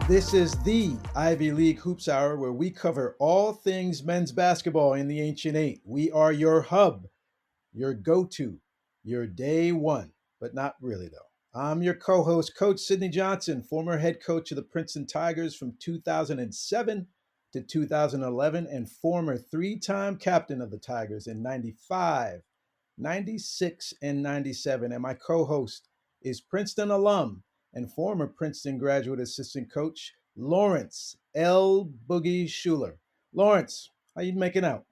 This is the Ivy League Hoops Hour, where we cover all things men's basketball in the Ancient Eight. We are your hub, your go-to, your day one, but not really though. I'm your co-host, Coach Sidney Johnson, former head coach of the Princeton Tigers from 2007 to 2011 and former three-time captain of the Tigers in 95, 96, and 97. And my co-host is Princeton alum and former Princeton graduate assistant coach, Lawrence L-Boogie Schuler. Lawrence, how you making out?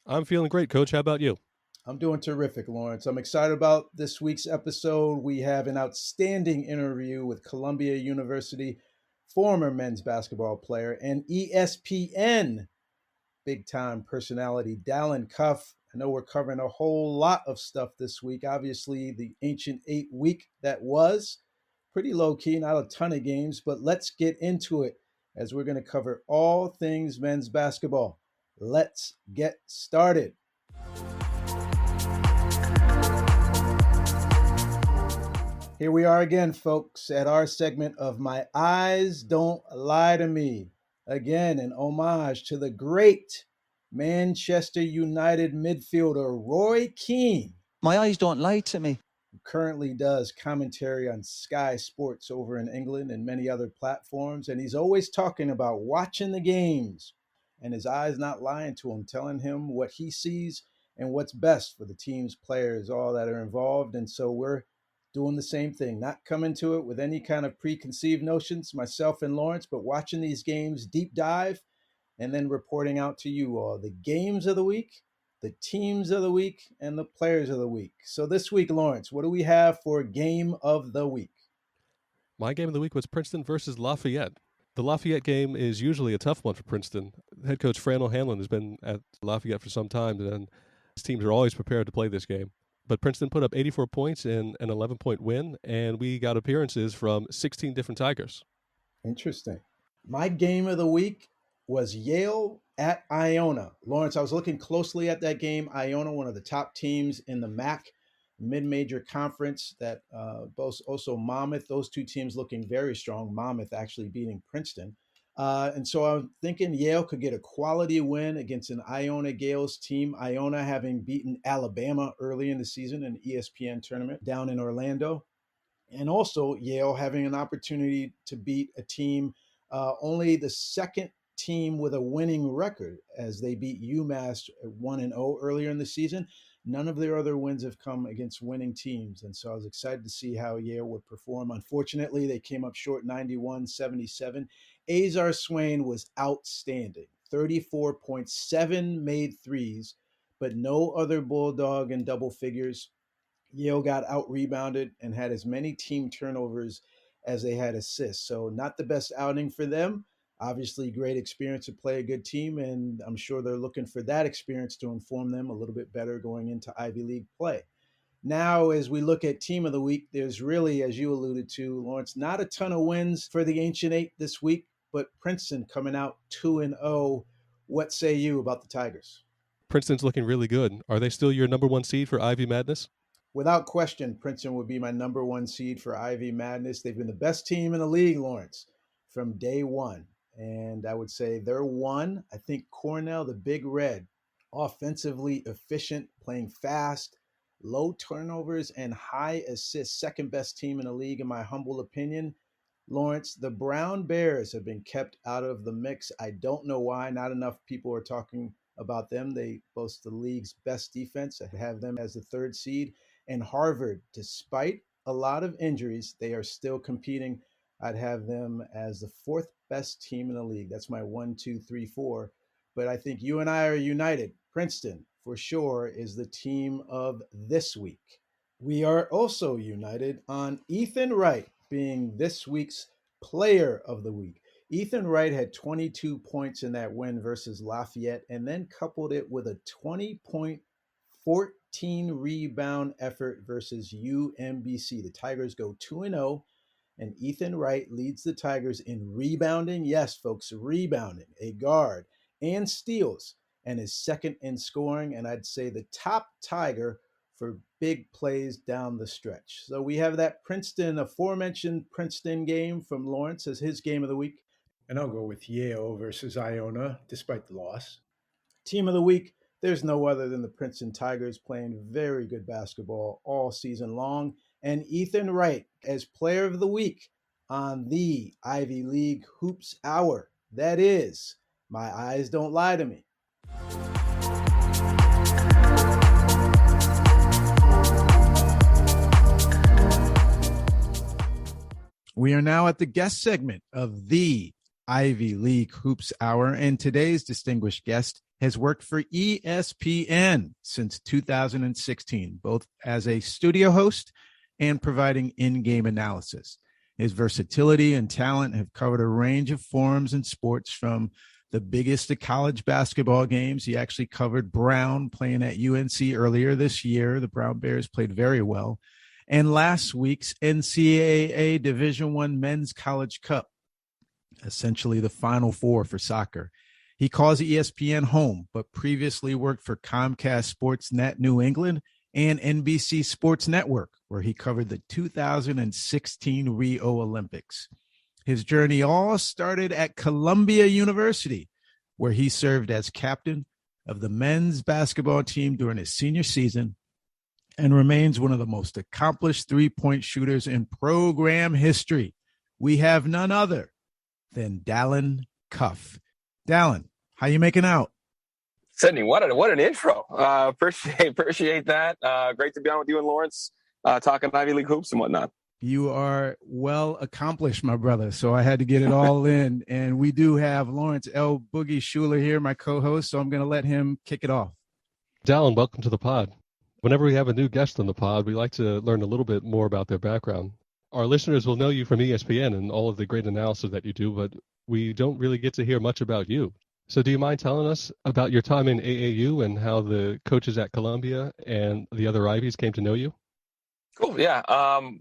I'm feeling great, Coach. How about you? I'm doing terrific, Lawrence. I'm excited about this week's episode. We have an outstanding interview with Columbia University former men's basketball player and ESPN big-time personality, Dalen Cuff. I know we're covering a whole lot of stuff this week. Obviously, the Ancient Eight week that was pretty low-key, not a ton of games, but let's get into it as we're going to cover all things men's basketball. Let's get started. Here we are again, folks, at our segment of My Eyes Don't Lie to Me. Again, an homage to the great Manchester United midfielder Roy Keane. My eyes don't lie to me. Who currently does commentary on Sky Sports over in England and many other platforms. And he's always talking about watching the games and his eyes not lying to him, telling him what he sees and what's best for the team's players, all that are involved. And so we're doing the same thing, not coming to it with any kind of preconceived notions, myself and Lawrence, but watching these games deep dive and then reporting out to you all the games of the week, the teams of the week, and the players of the week. So this week, Lawrence, what do we have for game of the week? My game of the week was Princeton versus Lafayette. The Lafayette game is usually a tough one for Princeton. Head coach Fran O'Hanlon has been at Lafayette for some time, and his teams are always prepared to play this game. But Princeton put up 84 points in an 11-point win, and we got appearances from 16 different Tigers. Interesting. My game of the week was Yale at Iona. Lawrence, I was looking closely at that game. Iona, one of the top teams in the MAC, mid-major conference, that boasts also Monmouth. Those two teams looking very strong. Monmouth actually beating Princeton. And so I'm thinking Yale could get a quality win against an Iona Gales team. Iona having beaten Alabama early in the season in the ESPN tournament down in Orlando. And also Yale having an opportunity to beat a team, only the second team with a winning record, as they beat UMass 1-0 earlier in the season. None of their other wins have come against winning teams. And so I was excited to see how Yale would perform. Unfortunately, they came up short 91-77. Azar Swain was outstanding. 34.7 made threes, but no other Bulldog in double figures. Yale got out-rebounded and had as many team turnovers as they had assists. So not the best outing for them. Obviously, great experience to play a good team, and I'm sure they're looking for that experience to inform them a little bit better going into Ivy League play. Now, as we look at Team of the Week, there's really, as you alluded to, Lawrence, not a ton of wins for the Ancient Eight this week, but Princeton coming out 2-0. What say you about the Tigers? Princeton's looking really good. Are they still your number one seed for Ivy Madness? Without question, Princeton would be my number one seed for Ivy Madness. They've been the best team in the league, Lawrence, from day one. And I would say they're one. I think Cornell, the Big Red, offensively efficient, playing fast, low turnovers, and high assists. Second best team in the league, in my humble opinion. Lawrence, the Brown Bears have been kept out of the mix. I don't know why. Not enough people are talking about them. They boast the league's best defense. I have them as the third seed. And Harvard, despite a lot of injuries, they are still competing. I'd have them as the fourth best team in the league. That's my 1, 2, 3, 4. But I think you and I are united. Princeton, for sure, is the team of this week. We are also united on Ethan Wright being this week's player of the week. Ethan Wright had 22 points in that win versus Lafayette, and then coupled it with a 20-point, 14 rebound effort versus UMBC. The Tigers go 2-0, and Ethan Wright leads the Tigers in rebounding. Yes, folks, rebounding, a guard, and steals, and is second in scoring. And I'd say the top Tiger for big plays down the stretch. So we have that Princeton, aforementioned Princeton game from Lawrence as his game of the week. And I'll go with Yale versus Iona, despite the loss. Team of the week, there's no other than the Princeton Tigers playing very good basketball all season long. And Ethan Wright as player of the week on the Ivy League Hoops Hour. That is, my eyes don't lie to me. We are now at the guest segment of the Ivy League Hoops Hour, and today's distinguished guest has worked for ESPN since 2016, both as a studio host and providing in-game analysis. His versatility and talent have covered a range of forums and sports, from the biggest of college basketball games. He actually covered Brown playing at UNC earlier this year. The Brown Bears played very well. And last week's NCAA Division I Men's College Cup, essentially the Final Four for soccer. He calls ESPN home, but previously worked for Comcast Sportsnet New England and NBC Sports Network, where he covered the 2016 Rio Olympics. His journey all started at Columbia University, where he served as captain of the men's basketball team during his senior season, and remains one of the most accomplished three-point shooters in program history. We have none other than Dalen Cuff. Dalen, how you making out? Sydney, what an intro. Appreciate that. Great to be on with you and Lawrence, talking Ivy League hoops and whatnot. You are well accomplished, my brother. So I had to get it all in. And we do have Lawrence L-Boogie Schuler here, my co-host. So I'm going to let him kick it off. Dalen, welcome to the pod. Whenever we have a new guest on the pod, we like to learn a little bit more about their background. Our listeners will know you from ESPN and all of the great analysis that you do, but we don't really get to hear much about you. So do you mind telling us about your time in AAU and how the coaches at Columbia and the other Ivies came to know you? Cool, yeah.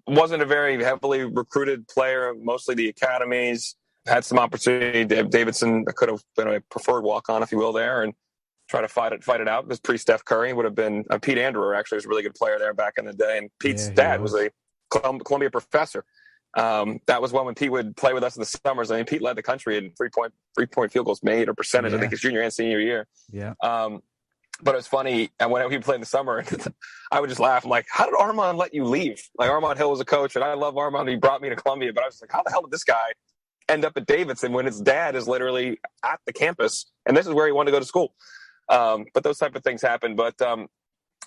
Wasn't a very heavily recruited player, mostly the academies. Had some opportunity. Davidson could have been a preferred walk-on, if you will, there, and try to fight it out. Because pre-Steph Curry would have been Pete Anderer, actually, was a really good player there back in the day. And Pete's dad was a Columbia professor. That was when Pete would play with us in the summers. I mean, Pete led the country in three-point field goals made or percentage, I think, his junior and senior year. Yeah. But it was funny, and when he played in the summer, I would just laugh. I'm like, how did Armand let you leave? Like, Armand Hill was a coach, and I love Armand. He brought me to Columbia, but I was like, how the hell did this guy end up at Davidson when his dad is literally at the campus, and this is where he wanted to go to school? But those type of things happen. But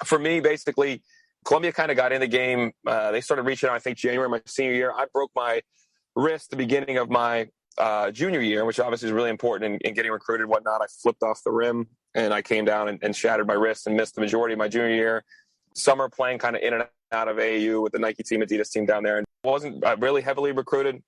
for me, basically, Columbia kind of got in the game. They started reaching out, I think, January, my senior year. I broke my wrist the beginning of my junior year, which obviously is really important in getting recruited and whatnot. I flipped off the rim, and I came down and shattered my wrist and missed the majority of my junior year. Summer playing kind of in and out of AAU with the Nike team, Adidas team down there. And wasn't really heavily recruited.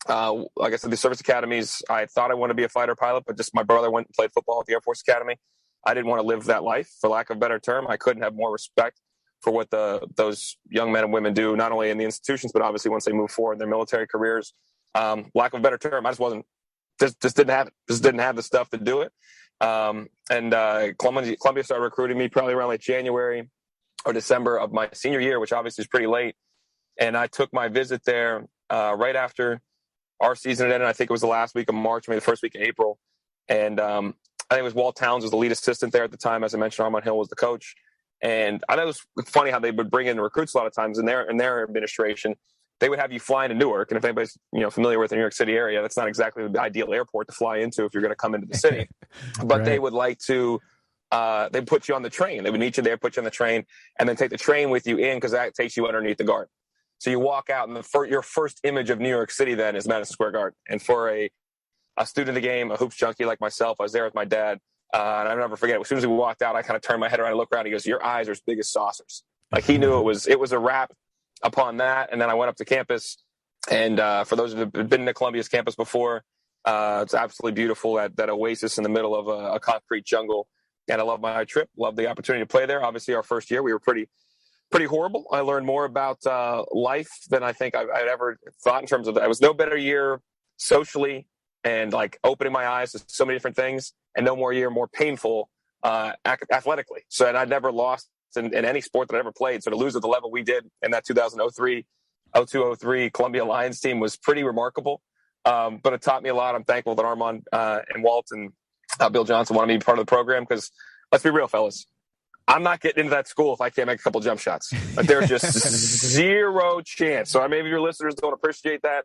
Like I said, the service academies, I thought I wanted to be a fighter pilot, but just my brother went and played football at the Air Force Academy. I didn't want to live that life, for lack of a better term. I couldn't have more respect for what those young men and women do, not only in the institutions, but obviously once they move forward in their military careers. Lack of a better term, I just didn't have it. Just didn't have the stuff to do it. And Columbia started recruiting me probably around like January or December of my senior year, which obviously is pretty late. And I took my visit there right after our season had ended. I think it was the last week of March, maybe the first week of April. And I think it was Walt Towns was the lead assistant there at the time. As I mentioned, Armand Hill was the coach. And I thought it was funny how they would bring in the recruits a lot of times in their administration. They would have you fly into Newark. And if anybody's familiar with the New York City area, that's not exactly the ideal airport to fly into if you're going to come into the city. But right. They would like to they put you on the train. They would meet you there, put you on the train, and then take the train with you in, because that takes you underneath the garden. So you walk out, and your first image of New York City then is Madison Square Garden. And for a student of the game, a hoops junkie like myself, I was there with my dad. And I'll never forget it. As soon as we walked out, I kind of turned my head around and looked around. He goes, "Your eyes are as big as saucers." Like, he knew it was a wrap upon that. And then I went up to campus. And for those who have been to Columbia's campus before, it's absolutely beautiful, that oasis in the middle of a concrete jungle. And I love my trip, love the opportunity to play there. Obviously, our first year, we were pretty horrible. I learned more about life than I think I'd ever thought in terms of that. It was no better year socially and like opening my eyes to so many different things, and no more painful athletically. So, and I'd never lost in any sport that I ever played. So to lose at the level we did in that 2003 Columbia Lions team was pretty remarkable. But it taught me a lot. I'm thankful that Armand and Walt and Bill Johnson wanted me to be part of the program because let's be real, fellas. I'm not getting into that school if I can't make a couple jump shots. Like, there's just zero chance. So maybe your listeners don't appreciate that.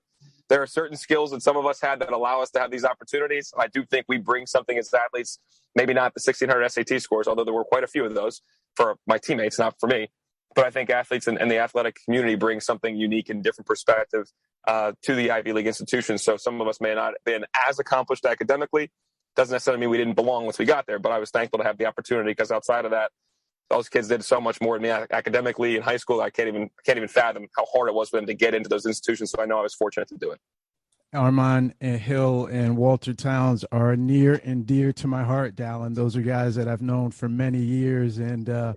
There are certain skills that some of us had that allow us to have these opportunities. I do think we bring something as athletes, maybe not the 1,600 SAT scores, although there were quite a few of those for my teammates, not for me. But I think athletes and the athletic community bring something unique and different perspective to the Ivy League institutions. So some of us may not have been as accomplished academically. Doesn't necessarily mean we didn't belong once we got there, but I was thankful to have the opportunity because outside of that, those kids did so much more than me academically in high school. I can't even fathom how hard it was for them to get into those institutions. So I know I was fortunate to do it. Armand and Hill and Walter Towns are near and dear to my heart, Dalen. Those are guys that I've known for many years, and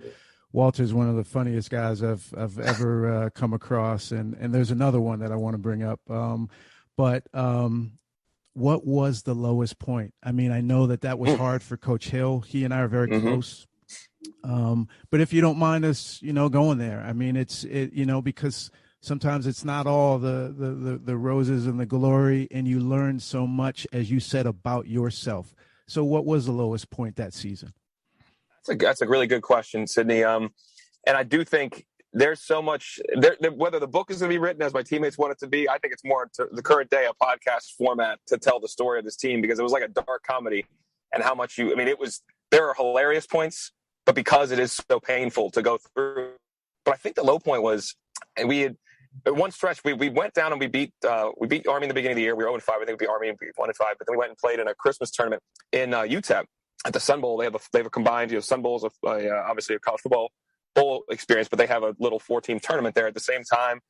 Walter's one of the funniest guys I've ever come across. And there's another one that I want to bring up. What was the lowest point? I mean, I know that was hard for Coach Hill. He and I are very close. But if you don't mind us, going there, I mean, because sometimes it's not all the roses and the glory, and you learn so much, as you said, about yourself. So what was the lowest point that season? That's a really good question, Sydney. And I do think there's so much whether the book is going to be written as my teammates want it to be. I think it's more to the current day, a podcast format to tell the story of this team, because it was like a dark comedy, and how much there are hilarious points, but because it is so painful to go through. But I think the low point was, and we had at one stretch, we went down and we beat Army in the beginning of the year. We were 0-5. I think we beat Army and we 1-5. But then we went and played in a Christmas tournament in UTEP at the Sun Bowl. They have a combined, Sun Bowl is obviously a college football bowl experience, but they have a little 4-team tournament there at the same time.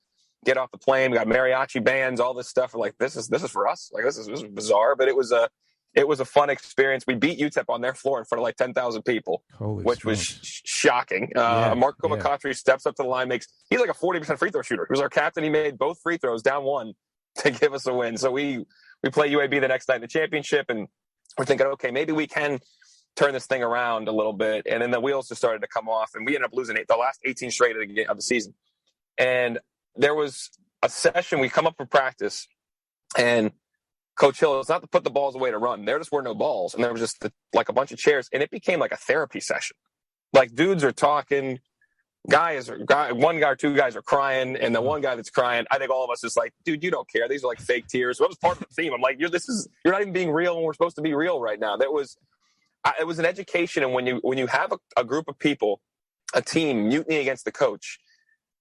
Get off the plane, we got mariachi bands, all this stuff. We're like, this is for us. Like, this is bizarre, but it was a fun experience. We beat UTEP on their floor in front of like 10,000 people, which was shocking. Marco McCautry steps up to the line, he's like a 40% free throw shooter. He was our captain. He made both free throws down one to give us a win. So we play UAB the next night in the championship, and we're thinking, okay, maybe we can turn this thing around a little bit. And then the wheels just started to come off, and we ended up losing the last 18 straight of the season. And there was a session, we come up for practice, and Coach Hill, it's not to put the balls away to run. There just were no balls, and there was just like a bunch of chairs, and it became like a therapy session. Like, dudes are talking, one guy or two guys are crying, and the one guy that's crying, I think all of us is like, dude, you don't care. These are like fake tears. So that was part of the theme. I'm like, you're not even being real, and we're supposed to be real right now. It was an education, and when you have a group of people, a team mutiny against the coach,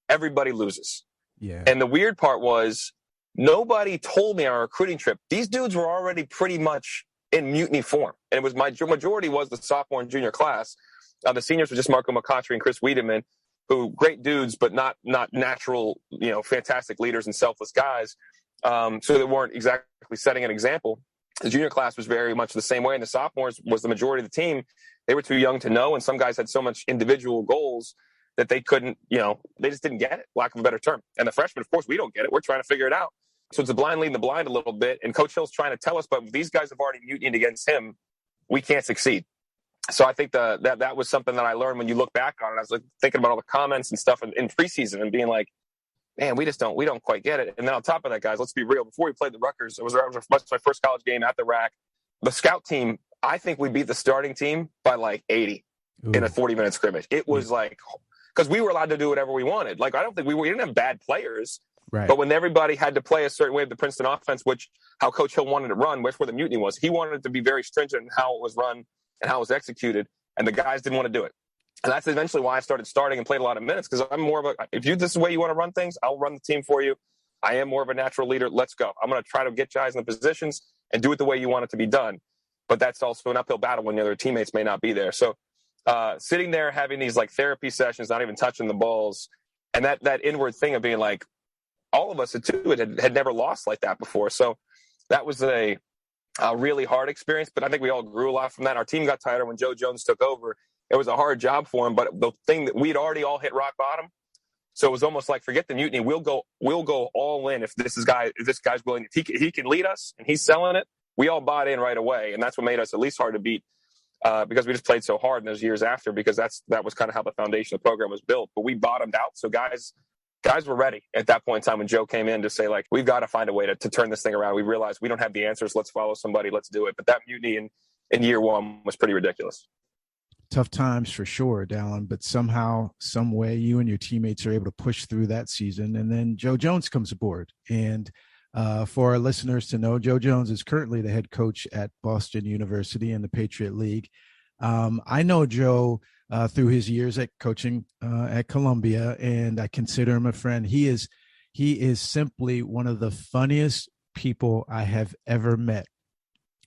everybody loses. Yeah. And the weird part was, nobody told me on our recruiting trip, these dudes were already pretty much in mutiny form. And it was majority was the sophomore and junior class. The seniors were just Marco McCautry and Chris Wiedemann, who great dudes, but not natural, fantastic leaders and selfless guys. So they weren't exactly setting an example. The junior class was very much the same way. And the sophomores was the majority of the team. They were too young to know. And some guys had so much individual goals that they couldn't, they just didn't get it, lack of a better term. And the freshmen, of course, we don't get it. We're trying to figure it out. So it's a blind leading the blind a little bit. And Coach Hill's trying to tell us, but these guys have already mutinied against him. We can't succeed. So I think that was something that I learned when you look back on it. I was thinking about all the comments and stuff in preseason and being like, man, we don't quite get it. And then on top of that, guys, let's be real. Before we played the Rutgers, it was my first college game at the RAC. The scout team, I think we beat the starting team by like 80 in a 40-minute scrimmage. It was like, because we were allowed to do whatever we wanted. Like, I don't think we didn't have bad players. Right. But when everybody had to play a certain way of the Princeton offense, how Coach Hill wanted it run, where the mutiny was, he wanted it to be very stringent in how it was run and how it was executed, and the guys didn't want to do it. And that's eventually why I started starting and played a lot of minutes, because I'm more of this is the way you want to run things, I'll run the team for you. I am more of a natural leader. Let's go. I'm going to try to get guys in the positions and do it the way you want it to be done. But that's also an uphill battle when the other teammates may not be there. So sitting there having these like therapy sessions, not even touching the balls, and that inward thing of being like, all of us had never lost like that before. So that was a really hard experience, but I think we all grew a lot from that. Our team got tighter when Joe Jones took over. It was a hard job for him, but the thing that we'd already all hit rock bottom. So it was almost like, forget the mutiny. We'll go all in if this guy's willing. He can lead us and he's selling it. We all bought in right away, and that's what made us at least hard to beat because we just played so hard in those years after. Because that was kind of how the foundation of the program was built. But we bottomed out, so guys guys were ready at that point in time when Joe came in to say, like, we've got to find a way to turn this thing around. We realized we don't have the answers. Let's follow somebody. Let's do it. But that mutiny in year one was pretty ridiculous. Tough times for sure, Dalen, but somehow, some way, you and your teammates are able to push through that season. And then Joe Jones comes aboard. And for our listeners to know, Joe Jones is currently the head coach at Boston University in the Patriot League. I know Joe through his years at coaching at Columbia, and I consider him a friend. He is simply one of the funniest people I have ever met.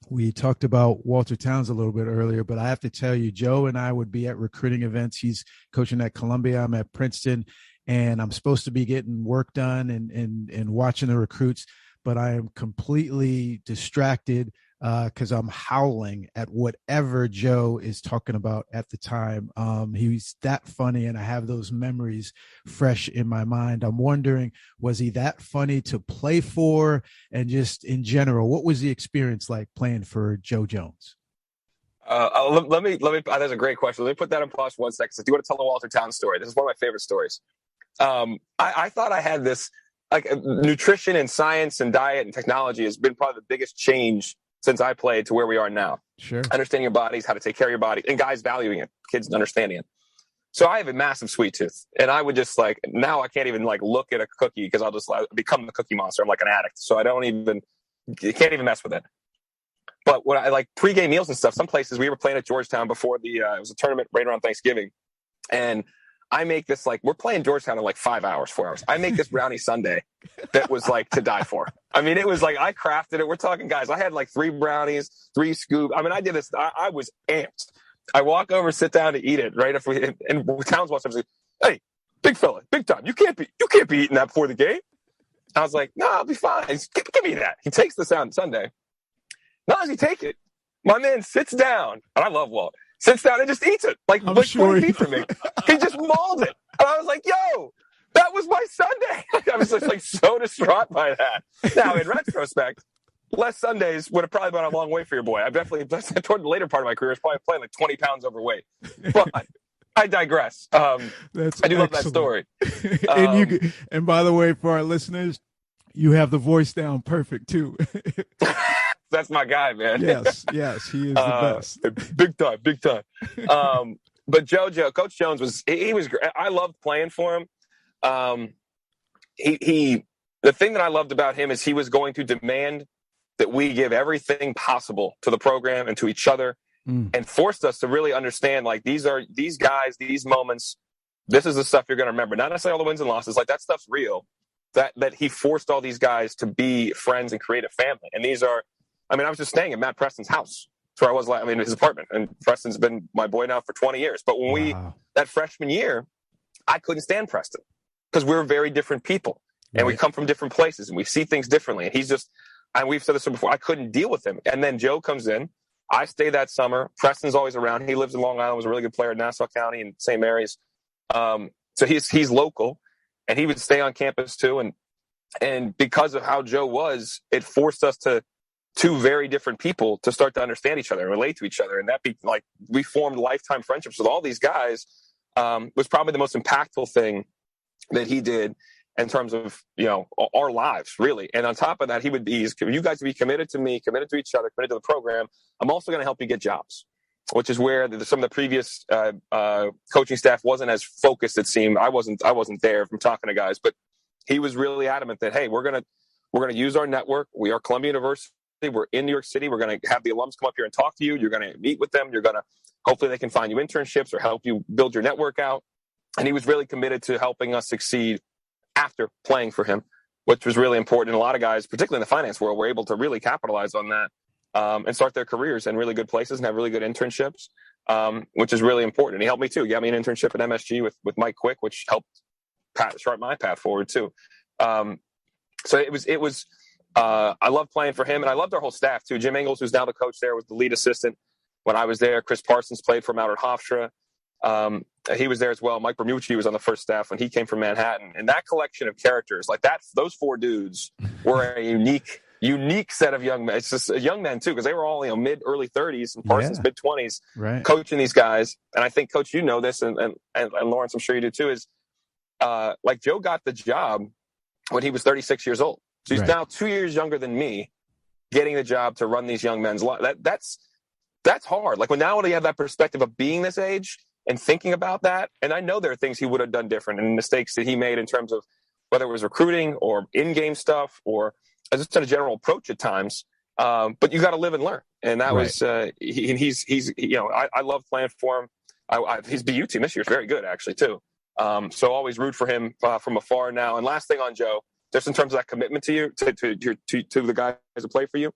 We talked about Walter Towns a little bit earlier, but I have to tell you, Joe and I would be at recruiting events. He's coaching at Columbia. I'm at Princeton, and I'm supposed to be getting work done and watching the recruits, but I am completely distracted because I'm howling at whatever Joe is talking about at the time. He's that funny, and I have those memories fresh in my mind. I'm wondering, was he that funny to play for? And just in general, what was the experience like playing for Joe Jones? Let me. That's a great question. Let me put that in pause for 1 second. So, do you want to tell the Walter Towns story? This is one of my favorite stories. I thought I had this, like, nutrition and science and diet and technology has been probably the biggest change since I played to where we are now. Sure. Understanding your bodies, how to take care of your body, and guys valuing it, kids understanding it. So I have a massive sweet tooth, and I would just, like, now I can't even, like, look at a cookie because I'll just become the cookie monster. I'm like an addict. So I can't even mess with it. But when I, like, pregame meals and stuff, some places we were playing at Georgetown before it was a tournament right around Thanksgiving. And I make this, like, we're playing Georgetown in like 4 hours. I make this brownie sundae that was, like, to die for. I mean, it was like, I crafted it. We're talking, guys, I had like 3 brownies, 3 scoops. I mean, I did this. I was amped. I walk over, sit down to eat it, right? And Towns walks up and says, "Hey, big fella, big time. You can't be eating that before the game." I was like, "No, I'll be fine. Give me that." He takes the sundae. Not as he take it, my man sits down, and I love Walt. Sits down and just eats it, like 20 feet from me. He just mauled it. And I was like, "Yo, that was my Sunday." I was just, like, so distraught by that. Now, in retrospect, less Sundays would have probably gone a long way for your boy. I definitely, toward the later part of my career, I was probably playing like 20 pounds overweight. But I digress. I do love that story. And by the way, for our listeners, you have the voice down perfect too. That's my guy, man. Yes, he is the best. Big time. But Coach Jones he was great. I loved playing for him. The thing that I loved about him is he was going to demand that we give everything possible to the program and to each other, and forced us to really understand, like, these guys, these moments, this is the stuff you're going to remember. Not necessarily all the wins and losses, like, that stuff's real. That he forced all these guys to be friends and create a family. And these are, I mean, I was just staying at Matt Preston's house. That's where I was, his apartment. And Preston's been my boy now for 20 years. But when that freshman year, I couldn't stand Preston because we're very different people. And we come from different places and we see things differently. And he's just, and we've said this before, I couldn't deal with him. And then Joe comes in. I stay that summer. Preston's always around. He lives in Long Island, was a really good player in Nassau County and St. Mary's. So he's local, and he would stay on campus too. And because of how Joe was, it forced us to two very different people to start to understand each other and relate to each other. And we formed lifetime friendships with all these guys. Was probably the most impactful thing that he did in terms of, our lives, really. And on top of that, you guys be committed to me, committed to each other, committed to the program. I'm also going to help you get jobs, which is where some of the previous coaching staff wasn't as focused, it seemed. I wasn't there from talking to guys, but he was really adamant that, hey, we're going to use our network. We are Columbia University. We're in New York City. We're going to have the alums come up here and talk to you. You're going to meet with them. You're going to, hopefully they can find you internships or help you build your network out. And he was really committed to helping us succeed after playing for him, which was really important. And a lot of guys, particularly in the finance world, were able to really capitalize on that and start their careers in really good places and have really good internships, which is really important. And he helped me too. He got me an internship at MSG with Mike Quick, which helped chart my path forward too. So it was I loved playing for him, and I loved our whole staff too. Jim Ingles, who's now the coach there, was the lead assistant when I was there. Chris Parsons played for him out at Hofstra. He was there as well. Mike Bermucci was on the first staff when he came from Manhattan. And that collection of characters, like that, those four dudes were a unique set of young men. It's just young men too, because they were all early 30s and Parsons mid 20s, right, coaching these guys. And I think, Coach, you know this, and Lawrence, I'm sure you do too. Is like Joe got the job when he was 36 years old. So he's now 2 years younger than me, getting the job to run these young men's lives. That's hard. Like when now you have that perspective of being this age and thinking about that. And I know there are things he would have done different and mistakes that he made in terms of whether it was recruiting or in-game stuff or just a general approach at times. But you got to live and learn. And that was, he's I love playing for him. His BU team this year is very good actually too. So always root for him from afar now. And last thing on Joe, just in terms of that commitment to you, to the guys that play for you.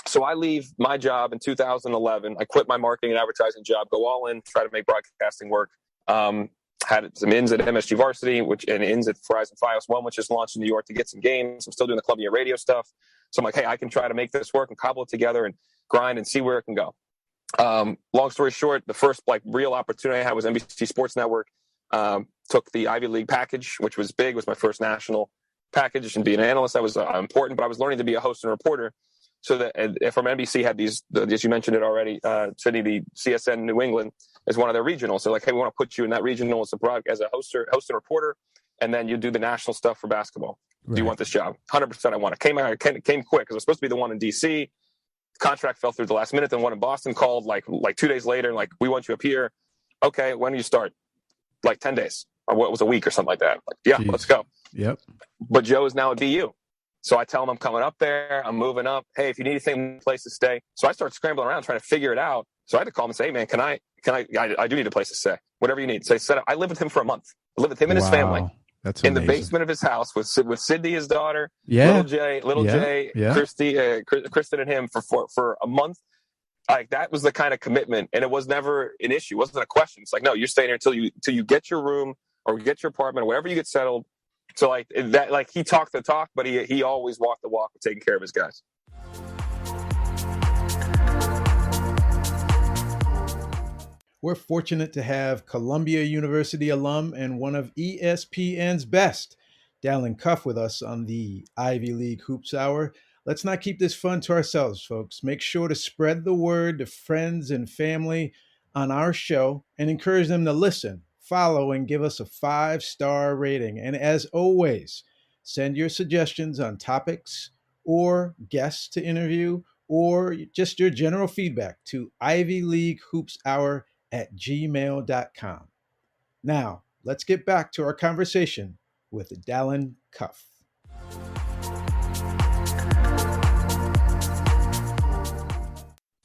So I leave my job in 2011. I quit my marketing and advertising job, go all in, try to make broadcasting work. Had some ins at MSG Varsity, and ins at Verizon Fios One, which just launched in New York to get some games. I'm still doing the Columbia radio stuff. So I'm like, hey, I can try to make this work and cobble it together and grind and see where it can go. Long story short, the first real opportunity I had was NBC Sports Network. Took the Ivy League package, which was big, was my first national package, and being an analyst, that was important, but I was learning to be a host and reporter. So that from NBC had these, as you mentioned it already, Sydney, the CSN New England is one of their regionals. So like, hey, we want to put you in that regional as a host and reporter, and then you do the national stuff for basketball. Right. Do you want this job? 100% I want it. Came quick because I was supposed to be the one in DC. Contract fell through the last minute. Then one in Boston called like 2 days later, and like, we want you up here. Okay, when do you start? Like 10 days or what was a week or something like that. Like, yeah, Jeez. Let's go. Yep. But Joe is now at BU. So I tell him I'm coming up there. I'm moving up. Hey, if you need anything, place to stay. So I start scrambling around trying to figure it out. So I had to call him and say, hey, man, I do need a place to stay. Whatever you need. So I set up. I lived with him for a month. I lived with him and his family. That's amazing. In the basement of his house with Sydney, his daughter, little Jay, Kristen and him for a month. Like that was the kind of commitment, and it was never an issue. It wasn't a question. It's like, no, you're staying here until you get your room or get your apartment or wherever you get settled. So like that, like he talked the talk, but he always walked the walk of taking care of his guys. We're fortunate to have Columbia University alum and one of ESPN's best, Dalen Cuff, with us on the Ivy League Hoops Hour. Let's not keep this fun to ourselves, folks. Make sure to spread the word to friends and family on our show and encourage them to listen, follow, and give us a 5-star rating. And as always, send your suggestions on topics or guests to interview or just your general feedback to ivyleaguehoopshour@gmail.com. Now, let's get back to our conversation with Dalen Cuff.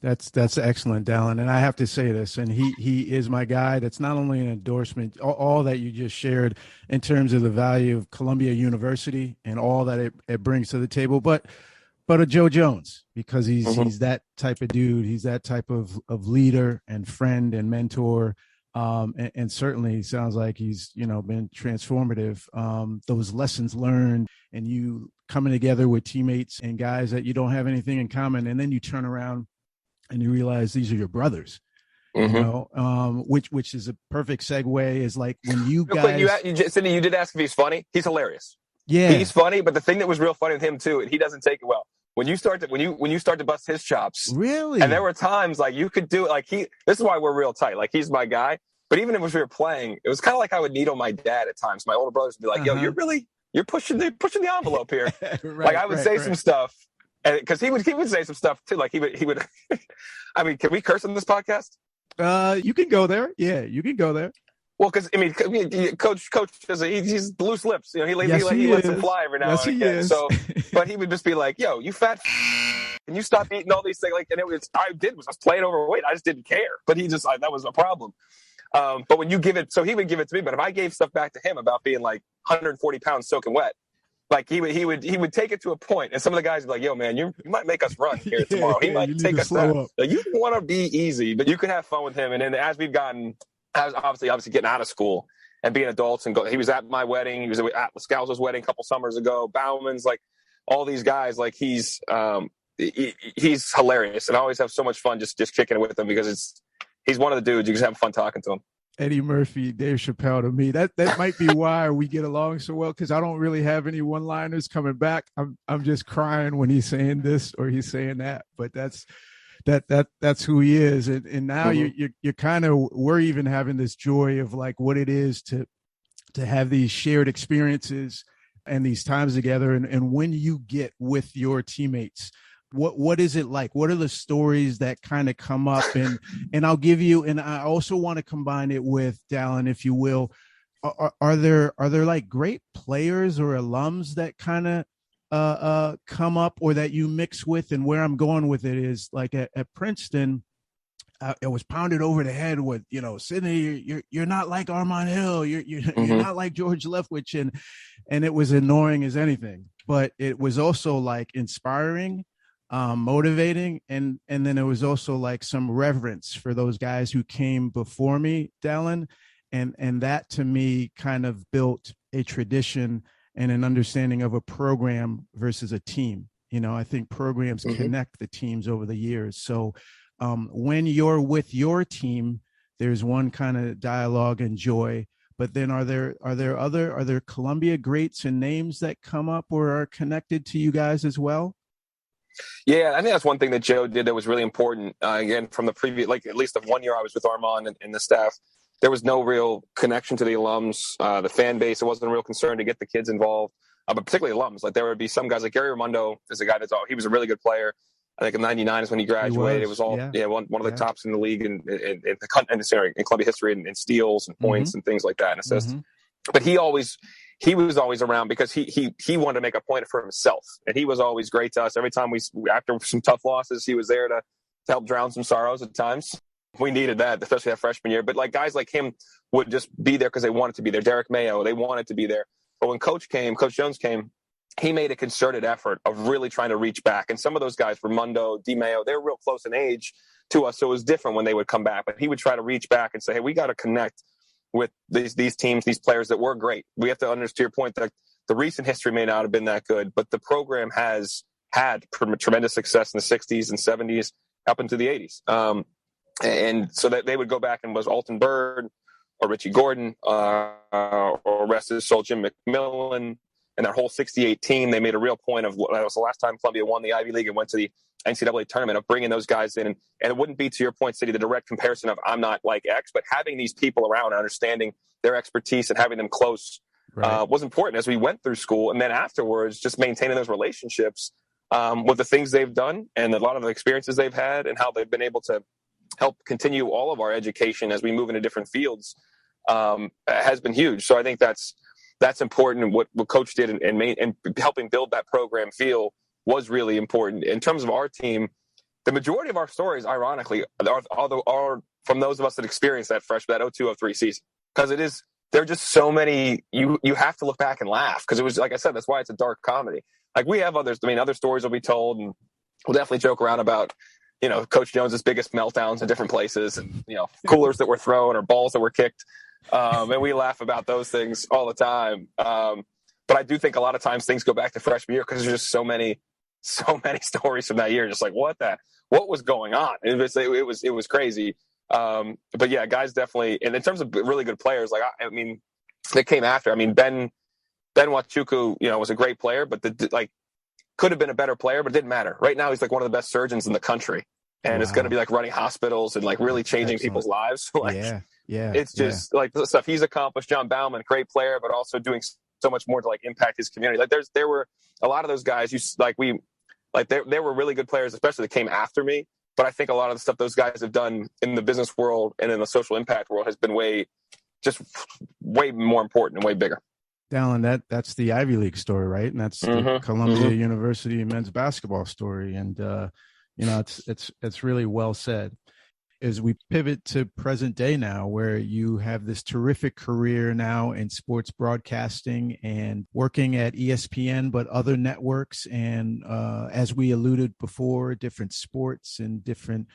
That's excellent, Dalen. And I have to say this, and he is my guy. That's not only an endorsement, all that you just shared in terms of the value of Columbia University and all that it brings to the table, but a Joe Jones, because he's that type of dude. He's that type of leader and friend and mentor. And certainly he sounds like he's, been transformative. Those lessons learned and you coming together with teammates and guys that you don't have anything in common. And then you turn around and you realize these are your brothers, which is a perfect segue is like when you guys. Cindy, you did ask if he's funny. He's hilarious. Yeah, he's funny. But the thing that was real funny with him too, and he doesn't take it well. When you start to bust his chops, really, and there were times like you could do it. Like this is why we're real tight. Like he's my guy. But even if we were playing, it was kind of like I would needle my dad at times. My older brothers would be like, "Yo, you're pushing the envelope here." Like I would say some stuff. And because he would say some stuff too, like he would. I mean, can we curse on this podcast? You can go there. Yeah, you can go there. Well, because Coach he's loose lips. He lets him fly every now and again. So, but he would just be like, "Yo, you fat, and you stop eating all these things." Like, and I was playing overweight. I just didn't care. But that was a problem. But when you give it, so he would give it to me. But if I gave stuff back to him about being like 140 pounds soaking wet. Like he would take it to a point, and some of the guys would be like, "Yo, man, you might make us run here tomorrow. He might take us down. Like, you want to be easy, but you can have fun with him." And then as we've gotten, as obviously getting out of school and being adults, and he was at my wedding. He was at Scalzo's wedding a couple summers ago. Bauman's, like all these guys, like he's hilarious, and I always have so much fun just kicking it with him because he's one of the dudes you just have fun talking to him. Eddie Murphy, Dave Chappelle to me. That might be why we get along so well, because I don't really have any one-liners coming back. I'm just crying when he's saying this or he's saying that. But that's who he is. And now you're kind of, we're even having this joy of like what it is to to have these shared experiences and these times together. And when you get with your teammates, what is it like? What are the stories that kind of come up? And I'll give you, and I also want to combine it with Dalen, if you will. Are there like great players or alums that kind of come up or that you mix with? And where I'm going with it is like at Princeton, it was pounded over the head with, Sidney, you're not like Armand Hill. You're not like George Leftwich. And it was annoying as anything, but it was also like inspiring, motivating. And then it was also like some reverence for those guys who came before me, Dalen. And that to me kind of built a tradition and an understanding of a program versus a team. I think programs connect the teams over the years. So when you're with your team, there's one kind of dialogue and joy, but then are there Columbia greats and names that come up or are connected to you guys as well? Yeah, I think that's one thing that Joe did that was really important. Again, from the previous, like at least the 1 year I was with Armand and the staff, there was no real connection to the alums, the fan base. It wasn't a real concern to get the kids involved, but particularly alums. Like there would be some guys like Gary Raimondo is a guy he was a really good player. I think in '99 is when he graduated. It was all one of the tops in the league in Columbia history in steals and points and things like that and assists. But he was always around because he wanted to make a point for himself, and he was always great to us. Every time after some tough losses, he was there to help drown some sorrows at times. We needed that, especially that freshman year. But like guys like him would just be there because they wanted to be there. Derek Mayo, they wanted to be there. But when Coach Jones came, he made a concerted effort of really trying to reach back. And some of those guys, Raimondo, DiMaio, they were real close in age to us. So it was different when they would come back. But he would try to reach back and say, hey, we got to connect with these teams, these players that were great. We have to understand, to your point, that the recent history may not have been that good, but the program has had tremendous success in the 60s and 70s up into the 80s. And so that they would go back and was Alton Bird or Richie Gordon or rest his soul, Jim McMillan, and their whole 68 team. They made a real point of that was the last time Columbia won the Ivy League and went to the NCAA tournament, of bringing those guys in. And it wouldn't be, to your point, City, the direct comparison of I'm not like X, but having these people around and understanding their expertise and having them close was important as we went through school. And then afterwards, just maintaining those relationships with the things they've done and a lot of the experiences they've had and how they've been able to help continue all of our education as we move into different fields has been huge. So I think that's important. And what Coach did and helping build that program feel was really important. In terms of our team, the majority of our stories, ironically, are from those of us that experienced that 02-03 season. Because there are just so many, you have to look back and laugh. Because it was, like I said, that's why it's a dark comedy. Like we have others, other stories will be told, and we'll definitely joke around about, Coach Jones's biggest meltdowns in different places and, coolers that were thrown or balls that were kicked. And we laugh about those things all the time. But I do think a lot of times things go back to freshman year because there's just so many stories from that year. Just like, what was going on? It was crazy. But yeah, guys definitely, and in terms of really good players, that came after. Ben Wachuku, was a great player, but could have been a better player, but it didn't matter. Right now, he's like one of the best surgeons in the country, and it's going to be like running hospitals and like really changing people's lives. It's just like the stuff he's accomplished. John Bauman, great player, but also doing so much more to like impact his community. Like there were a lot of those guys. There were really good players, especially that came after me. But I think a lot of the stuff those guys have done in the business world and in the social impact world has been way more important and way bigger. Dalen, that's the Ivy League story, right? And that's the Columbia University men's basketball story. And it's really well said. As we pivot to present day now, where you have this terrific career now in sports broadcasting and working at ESPN, but other networks, and as we alluded before, different sports and different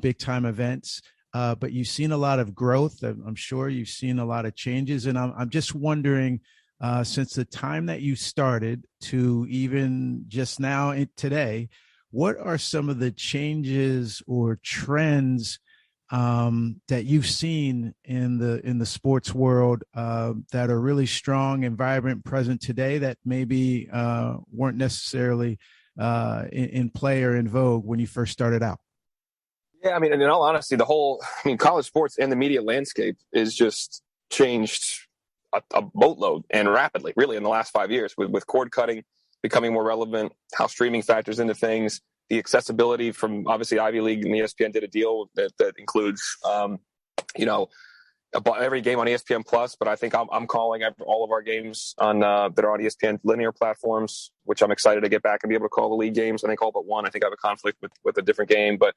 big time events. But you've seen a lot of growth. I'm sure you've seen a lot of changes, and I'm just wondering. Since the time that you started to even just now today, what are some of the changes or trends that you've seen in the sports world that are really strong and vibrant, present today that maybe weren't necessarily in play or in vogue when you first started out? Yeah, in all honesty, college sports and the media landscape is just changed a boatload and rapidly, really, in the last 5 years with cord cutting becoming more relevant, how streaming factors into things, the accessibility from obviously Ivy League and ESPN did a deal that includes, every game on ESPN Plus, but I think I'm calling all of our games on that are on ESPN linear platforms, which I'm excited to get back and be able to call the league games. I think all but one. I think I have a conflict with a different game, but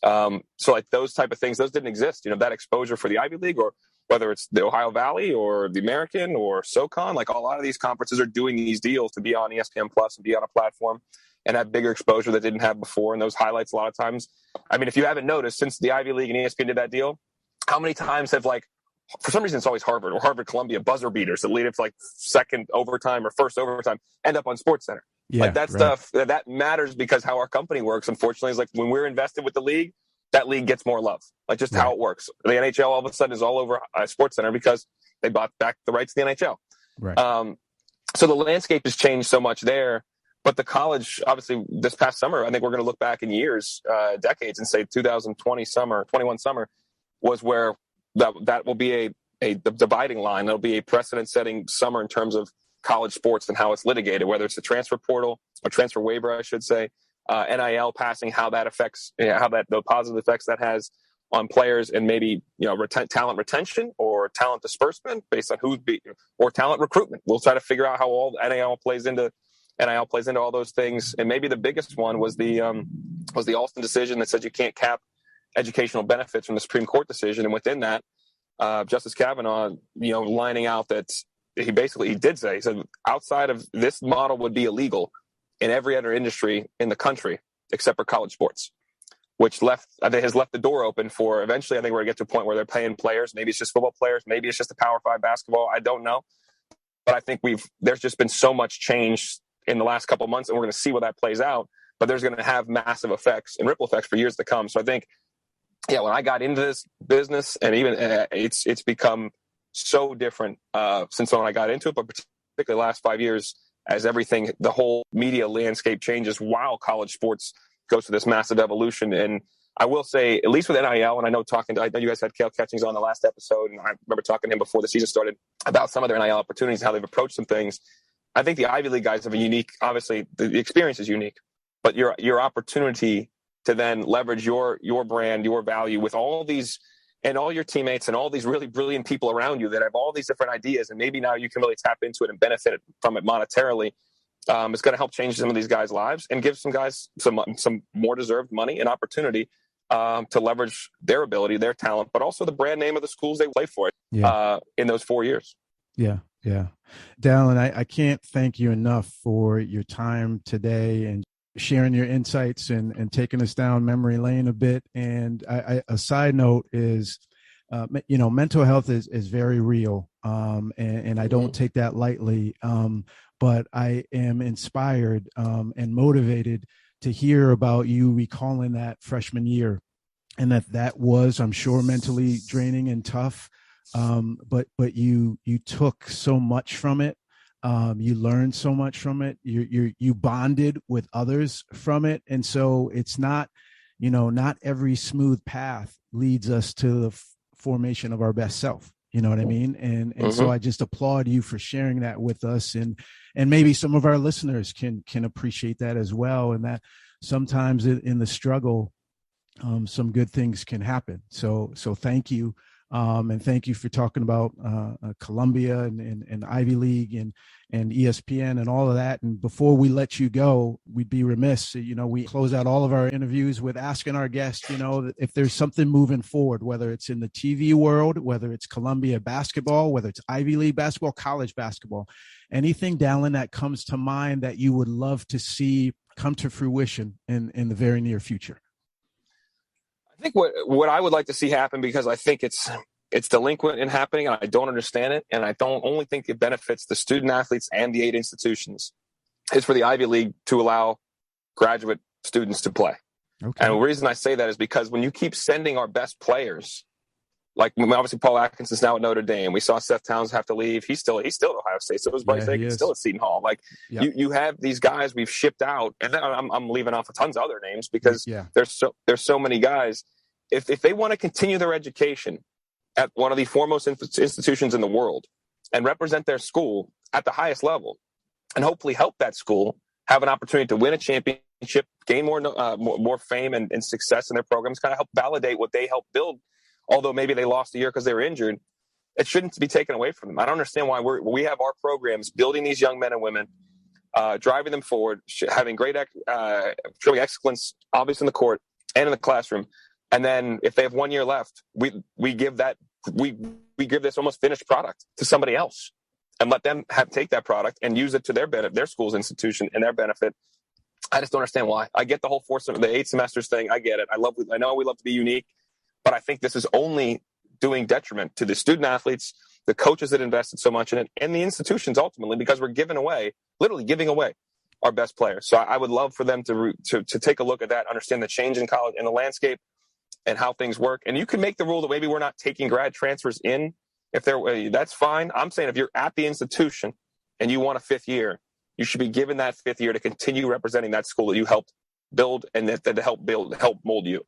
so like those type of things, those didn't exist. That exposure for the Ivy League, or whether it's the Ohio Valley or the American or SoCon, like a lot of these conferences are doing these deals to be on ESPN Plus and be on a platform and have bigger exposure that didn't have before. And those highlights a lot of times. I mean, if you haven't noticed, since the Ivy League and ESPN did that deal, how many times have for some reason, it's always Harvard or Harvard-Columbia buzzer beaters that lead up to second overtime or first overtime end up on SportsCenter. Yeah, that stuff, that matters because how our company works, unfortunately, is when we're invested with the league, that league gets more love. Just how it works. The NHL all of a sudden is all over SportsCenter because they bought back the rights to the NHL. Right. So the landscape has changed so much there. But the college, obviously, this past summer, I think we're going to look back in years, decades, and say 2020 summer, 21 summer was where that will be a dividing line. There'll be a precedent-setting summer in terms of college sports and how it's litigated, whether it's the transfer portal or transfer waiver, I should say, NIL passing, how that affects, the positive effects that has on players, and maybe talent retention or talent disbursement based on or talent recruitment. We'll try to figure out how all NIL plays into all those things. And maybe the biggest one was the Alston decision that said you can't cap educational benefits from the Supreme Court decision. And within that, Justice Kavanaugh, lining out that he said outside of this model would be illegal in every other industry in the country except for college sports, which has left the door open for eventually. I think we're gonna get to a point where they're paying players. Maybe it's just football players. Maybe it's just the Power 5 basketball. I don't know. But I think there's just been so much change in the last couple of months, and we're going to see where that plays out. But there's going to have massive effects and ripple effects for years to come. So I think, when I got into this business, and even it's become so different since when I got into it, but particularly the last 5 years, as the whole media landscape changes while college sports goes through this massive evolution. And I will say, at least with NIL, and I know you guys had Cale Catchings on the last episode, and I remember talking to him before the season started about some of their NIL opportunities, how they've approached some things. I think the Ivy League guys have a unique, obviously the experience is unique, but your opportunity to then leverage your brand, your value with all these and all your teammates and all these really brilliant people around you that have all these different ideas, and maybe now you can really tap into it and benefit from it monetarily. It's going to help change some of these guys' lives and give some guys some more deserved money and opportunity to leverage their ability, their talent, but also the brand name of the schools they play for in those 4 years. Yeah. Dalen, I can't thank you enough for your time today and sharing your insights and taking us down memory lane a bit. And a side note is, mental health is very real. And I don't take that lightly. But I am inspired and motivated to hear about you recalling that freshman year, and that was, I'm sure, mentally draining and tough. But you took so much from it. You learned so much from it. You bonded with others from it. And so it's not every smooth path leads us to the formation of our best self. You know what I mean? And so I just applaud you for sharing that with us, and maybe some of our listeners can appreciate that as well. And that sometimes in the struggle, some good things can happen. So thank you. And thank you for talking about Columbia and Ivy League and ESPN and all of that. And before we let you go, we'd be remiss. We close out all of our interviews with asking our guests, if there's something moving forward, whether it's in the TV world, whether it's Columbia basketball, whether it's Ivy League basketball, college basketball, anything, Dalen, that comes to mind that you would love to see come to fruition in the very near future. I think what I would like to see happen, because I think it's delinquent in happening, and I don't understand it, and I don't only think it benefits the student athletes and the 8 institutions, is for the Ivy League to allow graduate students to play. Okay. And the reason I say that is because when you keep sending our best players, like obviously Paul Atkins is now at Notre Dame. We saw Seth Towns have to leave. He's still at Ohio State. So is Bryce Aiken still at Seton Hall. You have these guys we've shipped out, and then I'm leaving off tons of other names because there's so many guys. If they want to continue their education at one of the foremost institutions in the world, and represent their school at the highest level and hopefully help that school have an opportunity to win a championship, gain more fame and success in their programs, kind of help validate what they helped build, although maybe they lost a year because they were injured. It shouldn't be taken away from them. I don't understand why we have our programs building these young men and women, driving them forward, having great showing excellence, obviously in the court and in the classroom. And then if they have 1 year left, we give this almost finished product to somebody else and let them take that product and use it to their benefit, their school's institution and their benefit. I just don't understand why. I get the whole the 8 semesters thing. I get it. I know we love to be unique, but I think this is only doing detriment to the student athletes, the coaches that invested so much in it, and the institutions ultimately, because we're literally giving away our best players. So I would love for them to take a look at that, understand the change in college and the landscape and how things work. And you can make the rule that maybe we're not taking grad transfers in. That's fine. I'm saying if you're at the institution and you want a 5th year, you should be given that 5th year to continue representing that school that you helped build and that help mold you.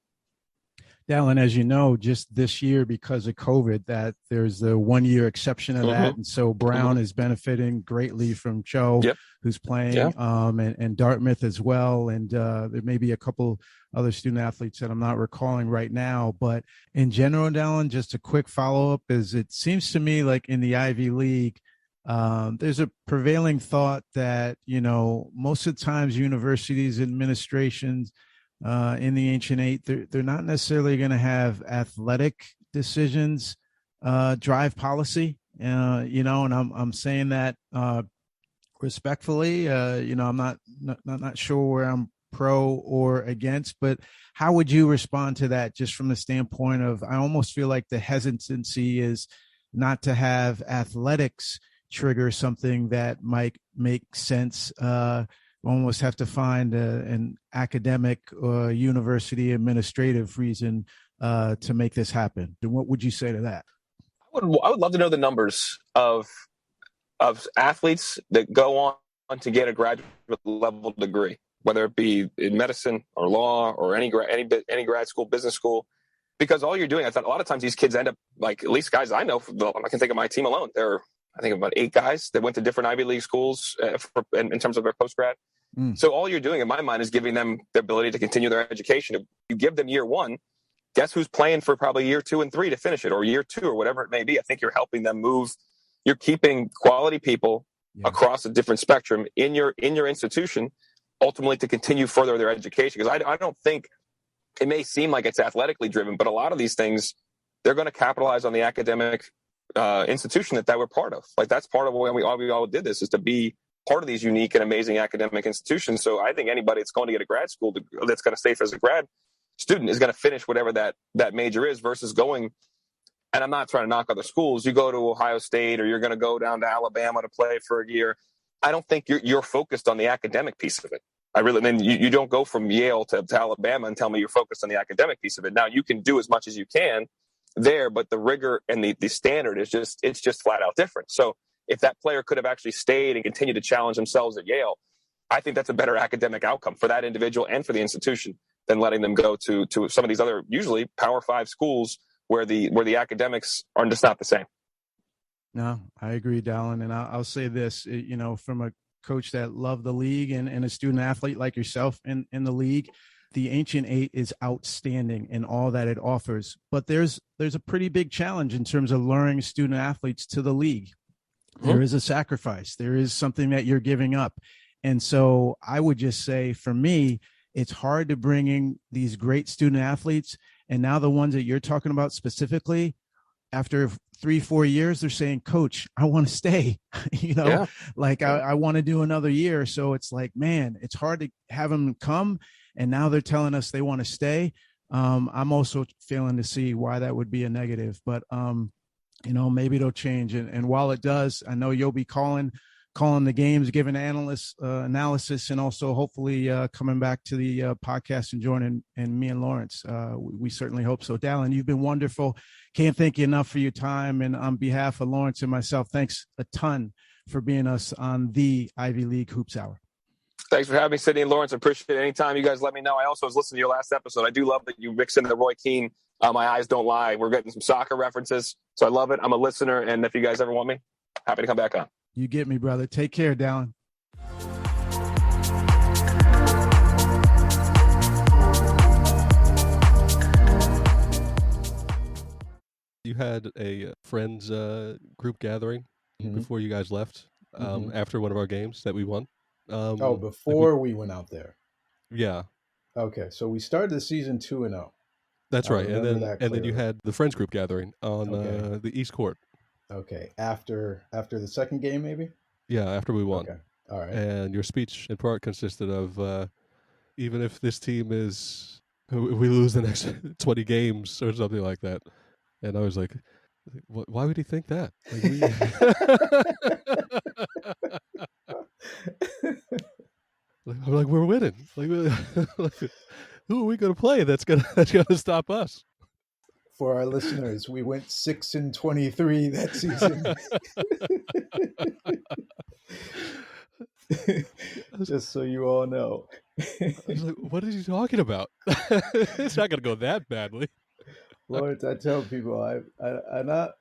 Dalen, as you know, just this year because of COVID, that there's the 1 year exception of that. And so Brown is benefiting greatly from Joe, who's playing, and Dartmouth as well. And there may be a couple other student athletes that I'm not recalling right now. But in general, Dalen, just a quick follow-up is it seems to me like in the Ivy League, there's a prevailing thought that, most of the times universities, administrations, in the Ancient Eight, they're not necessarily going to have athletic decisions drive policy, and I'm saying that respectfully. I'm not sure where I'm pro or against, but how would you respond to that just from the standpoint of, I almost feel like the hesitancy is not to have athletics trigger something that might make sense. Almost have to find an academic or university administrative reason to make this happen. And what would you say to that? I would love to know the numbers of athletes that go on to get a graduate level degree, whether it be in medicine or law or any grad school, business school, because all you're doing, I thought a lot of times these kids end up like, at least guys I know, I can think of my team alone. I think about 8 guys that went to different Ivy League schools in terms of their post-grad. So all you're doing in my mind is giving them the ability to continue their education. If you give them year 1, guess who's playing for probably year 2 and 3 to finish it, or year 2 or whatever it may be. I think you're helping them move. You're keeping quality people across a different spectrum in your institution, ultimately to continue further their education. Because I don't think it may seem like it's athletically driven, but a lot of these things, they're going to capitalize on the academic institution that we're part of. Like that's part of why we all did this, is to be part of these unique and amazing academic institutions. So I think anybody that's going to get a grad school that's going to stay as a grad student is going to finish whatever that major is, versus going, and I'm not trying to knock other schools, you go to Ohio State or you're going to go down to Alabama to play for a year. I don't think you're focused on the academic piece of it. You don't go from Yale to Alabama and tell me you're focused on the academic piece of it. Now you can do as much as you can there, but the rigor and the standard is just flat out different. So if that player could have actually stayed and continued to challenge themselves at Yale, I think that's a better academic outcome for that individual and for the institution than letting them go to some of these other usually Power 5 schools where the academics are just not the same. No, I agree, Dalen. And I'll say this, from a coach that loved the league and a student athlete like yourself in the league, the Ancient Eight is outstanding in all that it offers. But there's a pretty big challenge in terms of luring student athletes to the league. There is a sacrifice. There is something that you're giving up. And so I would just say, for me, it's hard to bring in these great student athletes. And now the ones that you're talking about specifically, after 3-4 years, they're saying, Coach, I want to stay, I want to do another year. So it's like, man, it's hard to have them come. And now they're telling us they want to stay. I'm also failing to see why that would be a negative, but maybe it'll change. And while it does, I know you'll be calling the games, giving analysis, and also hopefully coming back to the podcast and joining and me and Lawrence. We certainly hope so. Dalen, you've been wonderful. Can't thank you enough for your time. And on behalf of Lawrence and myself, thanks a ton for being us on the Ivy League Hoops Hour. Thanks for having me, Sydney and Lawrence. I appreciate it. Anytime you guys let me know. I also was listening to your last episode. I do love that you mix in the Roy Keane, My Eyes Don't Lie. We're getting some soccer references, so I love it. I'm a listener, and if you guys ever want me, Happy to come back on. You get me, brother. Take care, Dalen. You had a friends group gathering before you guys left after one of our games that we won. Before we went out there. Yeah. Okay, so we started the season 2-0. That's right. And then you had the friends group gathering on the East Court. Okay, after the second game, maybe? Yeah, after we won. Okay, all right. And your speech in part consisted of even if this team we lose the next 20 games or something like that. And I was like, why would he think that? I'm like, we're winning. Like, who are we going to play that's gonna stop us? For our listeners, we went 6-23 that season. Just so you all know. I was like, what is he talking about? It's not going to go that badly. Lawrence, I tell people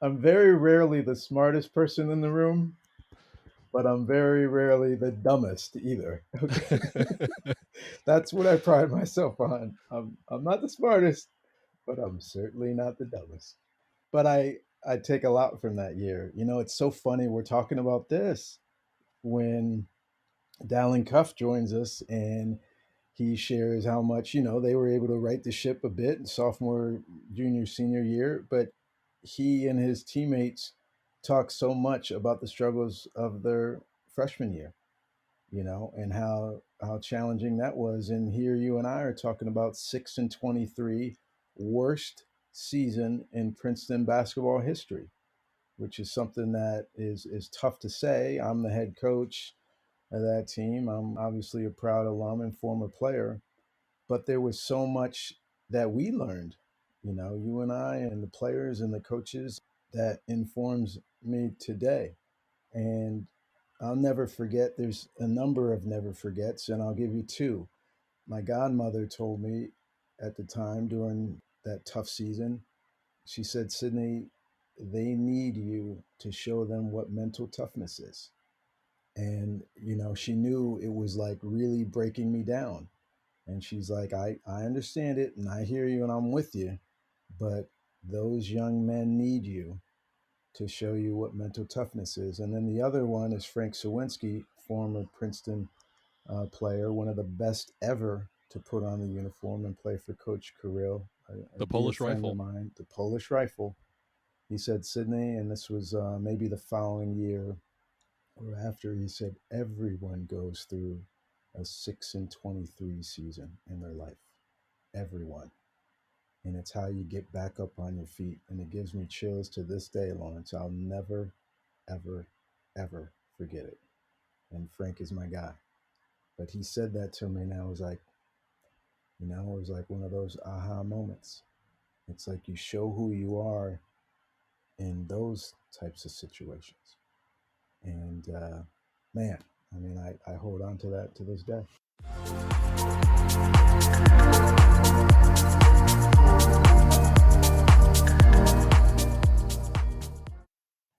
I'm very rarely the smartest person in the room, but I'm very rarely the dumbest either. Okay? That's what I pride myself on. I'm not the smartest, but I'm certainly not the dumbest. But I take a lot from that year. You know, it's so funny we're talking about this when Dalen Cuff joins us and he shares how much, they were able to right the ship a bit in sophomore, junior, senior year, but he and his teammates talk so much about the struggles of their freshman year, and how challenging that was. And here you and I are talking about 6-23, worst season in Princeton basketball history, which is something that is tough to say. I'm the head coach of that team. I'm obviously a proud alum and former player, but there was so much that we learned, you and I and the players and the coaches, that informs me today. And I'll never forget, there's a number of never forgets, and I'll give you two. My godmother told me at the time during that tough season, she said, Sydney, they need you to show them what mental toughness is. And, she knew it was like really breaking me down. And she's like, I understand it and I hear you and I'm with you, but those young men need you to show you what mental toughness is. And then the other one is Frank Sawinski, former Princeton player, one of the best ever to put on the uniform and play for Coach Kirill, the Polish Rifle. Of mine, the Polish Rifle. He said, Sydney, and this was maybe the following year or after, he said, everyone goes through a 6-23 season in their life. Everyone. And it's how you get back up on your feet. And it gives me chills to this day, Lawrence. I'll never, ever, ever forget it. And Frank is my guy. But he said that to me, and I was like, it was like one of those aha moments. It's like you show who you are in those types of situations. And man, I hold on to that to this day.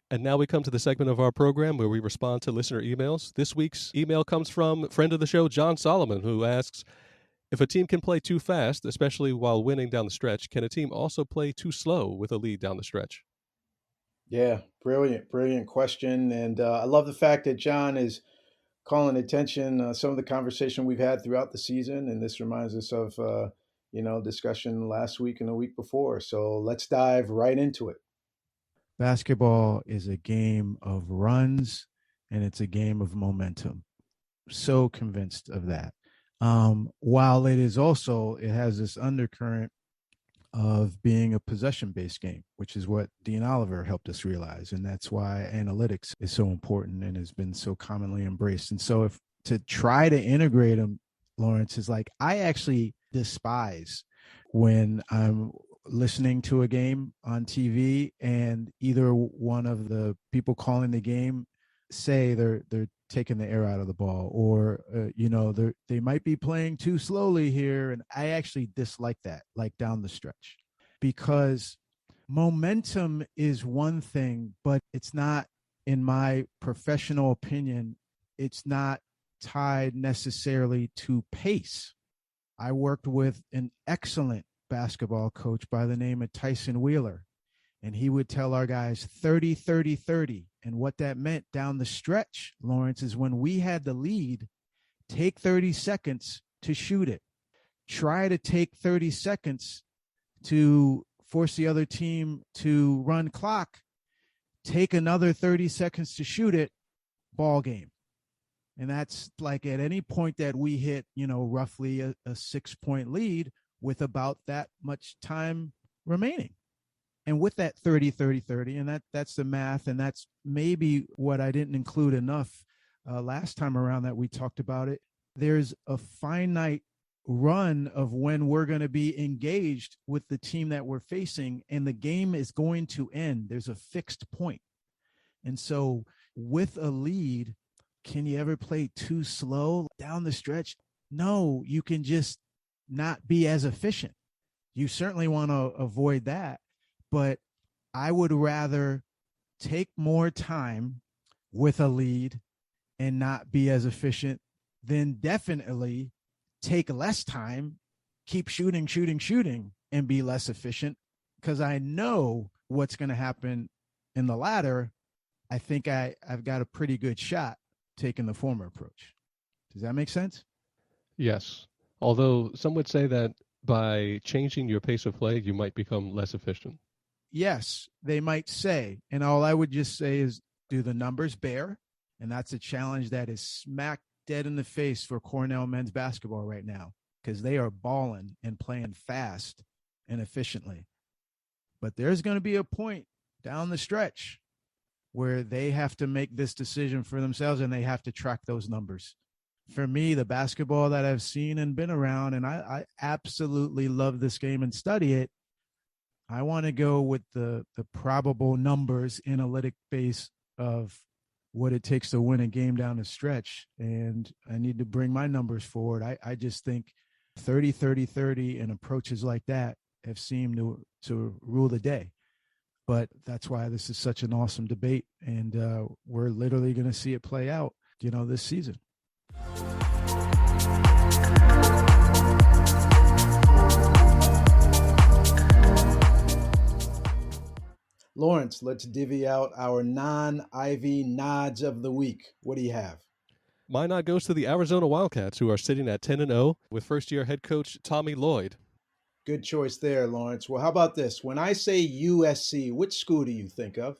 And now we come to the segment of our program where we respond to listener emails. This week's email comes from friend of the show, John Solomon, who asks, if a team can play too fast, especially while winning down the stretch, can a team also play too slow with a lead down the stretch? Yeah, brilliant question. And I love the fact that John is calling attention some of the conversation we've had throughout the season. And this reminds us of, discussion last week and the week before. So let's dive right into it. Basketball is a game of runs and it's a game of momentum. So convinced of that. While it has this undercurrent of being a possession-based game, which is what Dean Oliver helped us realize. And that's why analytics is so important and has been so commonly embraced. And so if to try to integrate them, Lawrence, is like, I actually despise when I'm listening to a game on TV and either one of the people calling the game say they're taking the air out of the ball, or they might be playing too slowly here. And I actually dislike that, like down the stretch, because momentum is one thing, but it's not in my professional opinion, it's not tied necessarily to pace. I worked with an excellent basketball coach by the name of Tyson Wheeler, and he would tell our guys 30, 30, 30. And what that meant down the stretch, Lawrence, is when we had the lead, take 30 seconds to shoot it. Try to take 30 seconds to force the other team to run clock. Take another 30 seconds to shoot it, ball game. And that's like at any point that we hit, roughly a 6-point lead with about that much time remaining. And with that 30, 30, 30, and that's the math. And that's maybe what I didn't include enough last time around that we talked about it. There's a finite run of when we're going to be engaged with the team that we're facing, and the game is going to end. There's a fixed point. And so with a lead, can you ever play too slow down the stretch? No, you can just not be as efficient. You certainly want to avoid that, but I would rather take more time with a lead and not be as efficient than definitely take less time, keep shooting, and be less efficient, because I know what's going to happen in the latter. I think I've got a pretty good shot taking the former approach. Does that make sense? Yes. Although some would say that by changing your pace of play, you might become less efficient. Yes, they might say. And all I would just say is, do the numbers bear? And that's a challenge that is smack dead in the face for Cornell men's basketball right now, because they are balling and playing fast and efficiently. But there's going to be a point down the stretch where they have to make this decision for themselves, and they have to track those numbers. For me, the basketball that I've seen and been around, and I absolutely love this game and study it, I want to go with the probable numbers, analytic base of what it takes to win a game down the stretch. And I need to bring my numbers forward. I just think 30, 30, 30 and approaches like that have seemed to rule the day. But that's why this is such an awesome debate. And we're literally going to see it play out, this season. Lawrence, let's divvy out our non-Ivy nods of the week. What do you have? My nod goes to the Arizona Wildcats, who are sitting at 10-0 with first-year head coach Tommy Lloyd. Good choice there, Lawrence. Well, how about this? When I say USC, which school do you think of?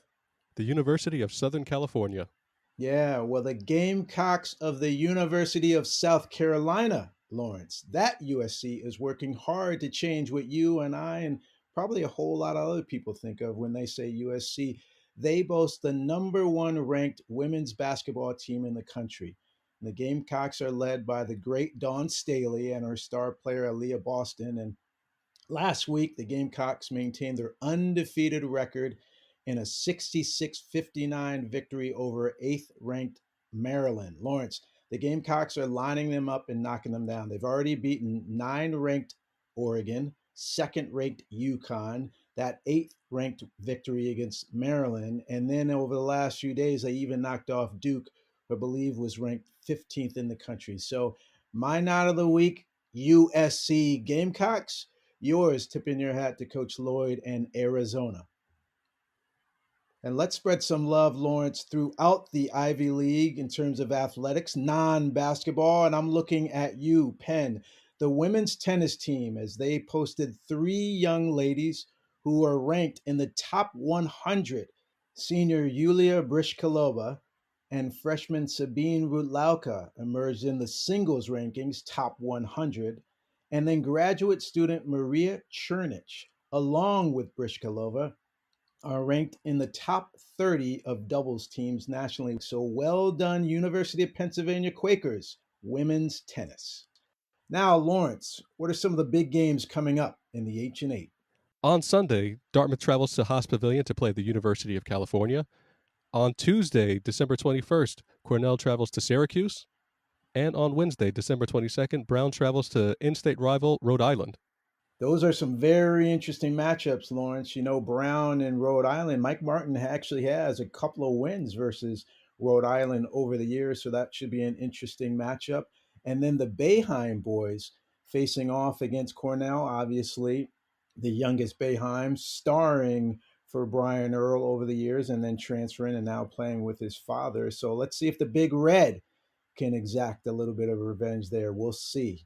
The University of Southern California. Yeah, well, the Gamecocks of the University of South Carolina, Lawrence. That USC is working hard to change what you and I and probably a whole lot of other people think of when they say USC. They boast the number one ranked women's basketball team in the country. And the Gamecocks are led by the great Dawn Staley and her star player, Aaliyah Boston. And last week, the Gamecocks maintained their undefeated record in a 66-59 victory over 8th-ranked Maryland. Lawrence, the Gamecocks are lining them up and knocking them down. They've already beaten 9th-ranked Oregon, 2nd-ranked UConn, that 8th-ranked victory against Maryland, and then over the last few days, they even knocked off Duke, who I believe was ranked 15th in the country. So my nod of the week, USC Gamecocks. Yours, tipping your hat to Coach Lloyd and Arizona. And let's spread some love, Lawrence, throughout the Ivy League in terms of athletics, non-basketball. And I'm looking at you, Penn, the women's tennis team, as they posted 3 young ladies who are ranked in the top 100. Senior Yulia Brishkalova and freshman Sabine Rudlauka emerged in the singles rankings, top 100. And then graduate student Maria Chernich, along with Brishkalova, are ranked in the top 30 of doubles teams nationally. So well done, University of Pennsylvania Quakers, women's tennis. Now, Lawrence, what are some of the big games coming up in the H&8? On Sunday, Dartmouth travels to Haas Pavilion to play the University of California. On Tuesday, December 21st, Cornell travels to Syracuse. And on Wednesday, December 22nd, Brown travels to in-state rival Rhode Island. Those are some very interesting matchups, Lawrence. You know, Brown and Rhode Island. Mike Martin actually has a couple of wins versus Rhode Island over the years, so that should be an interesting matchup. And then the Boeheim boys facing off against Cornell, obviously, the youngest Boeheim, starring for Brian Earl over the years and then transferring and now playing with his father. So let's see if the Big Red can exact a little bit of revenge there. We'll see.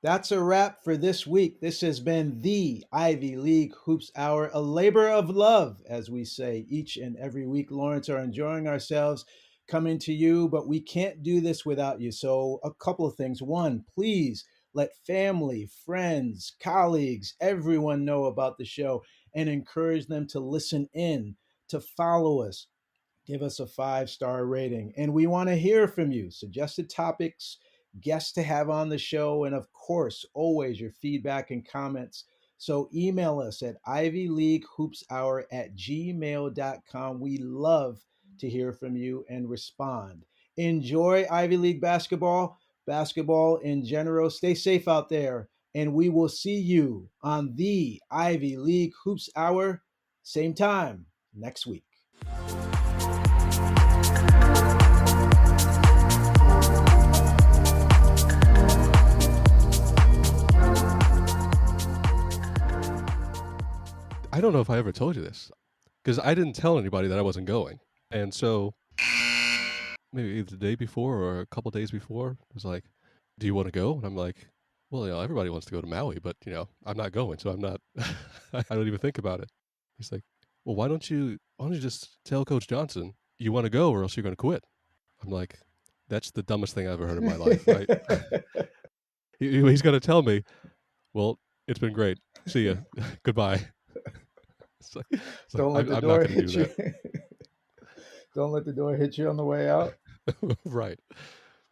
That's a wrap for this week. This has been the Ivy League Hoops Hour, a labor of love, as we say each and every week. Lawrence, are enjoying ourselves coming to you, but we can't do this without you. So a couple of things. One, please let family, friends, colleagues, everyone know about the show and encourage them to listen in, to follow us. Give us a 5-star rating. And we want to hear from you. Suggested topics, guests to have on the show, and of course, always your feedback and comments. So email us at ivyleaguehoopshour@gmail.com. We love to hear from you and respond. Enjoy Ivy League basketball in general. Stay safe out there, and we will see you on the Ivy League Hoops Hour, same time next week. I don't know if I ever told you this, because I didn't tell anybody that I wasn't going. And so maybe either the day before or a couple days before, it was like, do you want to go? And I'm like, well, everybody wants to go to Maui, but, I'm not going. So I'm not, I don't even think about it. He's like, well, why don't you just tell Coach Johnson you want to go or else you're going to quit? I'm like, that's the dumbest thing I've ever heard in my life. Right? He's going to tell me, well, it's been great. See ya. Goodbye. Don't let the door hit you. Don't let the door hit you on the way out. Right.